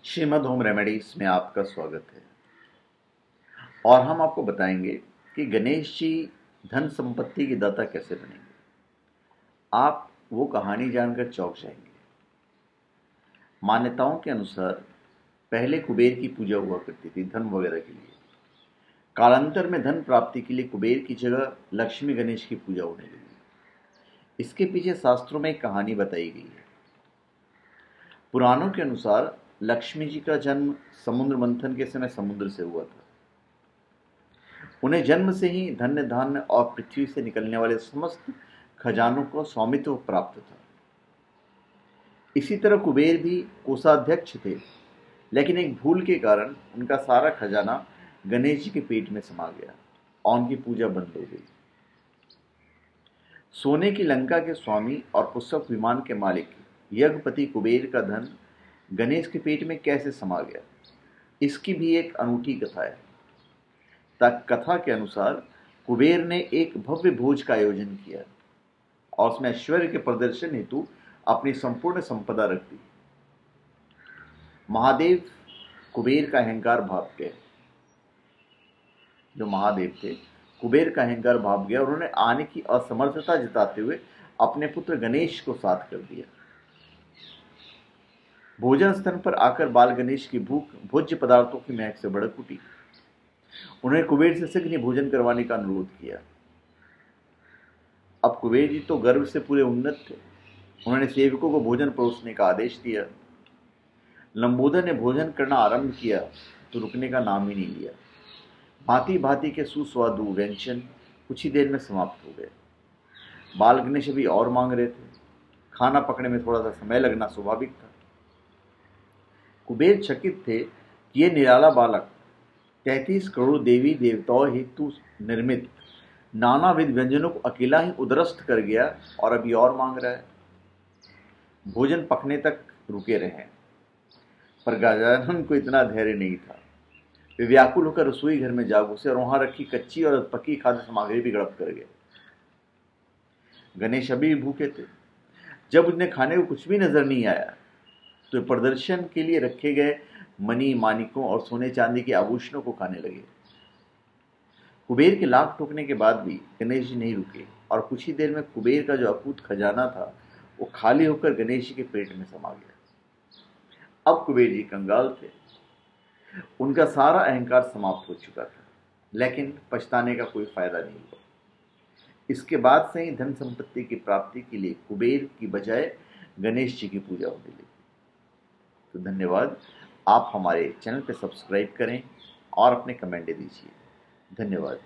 Shrimad home remedies में आपका स्वागत है। और हम आपको बताएंगे कि गणेश जी धन संपत्ति की दाता कैसे बनेंगे। आप वो कहानी जानकर चौंक जाएंगे। मान्यताओं के अनुसार पहले कुबेर की पूजा हुआ करती थी धन वगैरह के लिए। कालांतर में धन प्राप्ति के लिए कुबेर की जगह लक्ष्मी गणेश की पूजा होने लगी। इसके पीछे शास्त्रों में एक कहानी बताई गई है। पुराणों के अनुसार लक्ष्मी जी का जन्म समुद्र मंथन के समय समुद्र से हुआ था। उन्हें जन्म से ही धन्य धान्य और पृथ्वी से निकलने वाले समस्त खजानों को स्वामित्व प्राप्त था। इसी तरह कुबेर भी कोषाध्यक्ष थे, लेकिन एक भूल के कारण उनका सारा खजाना गणेश जी के पेट में समा गया और उनकी पूजा बंद हो गई। सोने की लंका के स्वामी और पुष्पक विमान के मालिक यज्ञपति कुबेर का धन गणेश के पेट में कैसे समा गया, इसकी भी एक अनूठी कथा है। कथा के अनुसार कुबेर ने एक भव्य भोज का आयोजन किया और उसमें ऐश्वर्य के प्रदर्शन हेतु अपनी संपूर्ण संपदा रख दी। महादेव कुबेर का अहंकार भाप गए। जो महादेव थे कुबेर का अहंकार भाप गया और उन्होंने आने की असमर्थता जताते हुए अपने पुत्र गणेश को साथ कर दिया। भोजन स्थल पर आकर बाल गणेश की भूख भोज्य पदार्थों की महक से भड़क उठी। उन्होंने कुबेर से शीघ्र भोजन करवाने का अनुरोध किया। अब कुबेर जी तो गर्व से पूरे उन्नत थे। उन्होंने सेवकों को भोजन परोसने का आदेश दिया। लंबोदर ने भोजन करना आरंभ किया तो रुकने का नाम ही नहीं लिया। भांति भांति के सुस्वादु व्यंजन कुछ ही देर में समाप्त हो गए। बाल गणेश अभी और मांग रहे थे। खाना पकने में थोड़ा सा समय लगना स्वाभाविक था। कुबेर चकित थे कि यह निराला बालक 33 करोड़ देवी देवताओं हेतु निर्मित नानाविध व्यंजनों को अकेला ही उदरस्त कर गया और अभी और मांग रहा है। भोजन पकने तक रुके रहे, पर गजानन को इतना धैर्य नहीं था। वे व्याकुल होकर रसोई घर में जा घुसे और वहां रखी कच्ची और पकी खाद्य सामग्री भी गड़प कर गए। गणेश अभी भी भूखे थे। जब उन्हें खाने को कुछ भी नजर नहीं आया तो प्रदर्शन के लिए रखे गए मणि मानिकों और सोने चांदी के आभूषणों को खाने लगे। कुबेर के लाख ठोकने के बाद भी गणेश जी नहीं रुके और कुछ ही देर में कुबेर का जो अकूत खजाना था वो खाली होकर गणेश जी के पेट में समा गया। अब कुबेर जी कंगाल थे। उनका सारा अहंकार समाप्त हो चुका था, लेकिन पछताने का कोई फायदा नहीं हुआ। इसके बाद से ही धन संपत्ति की प्राप्ति के लिए कुबेर की बजाय गणेश जी की पूजा होने लगी। तो धन्यवाद। आप हमारे चैनल पर सब्सक्राइब करें और अपने कमेंट दीजिए। धन्यवाद।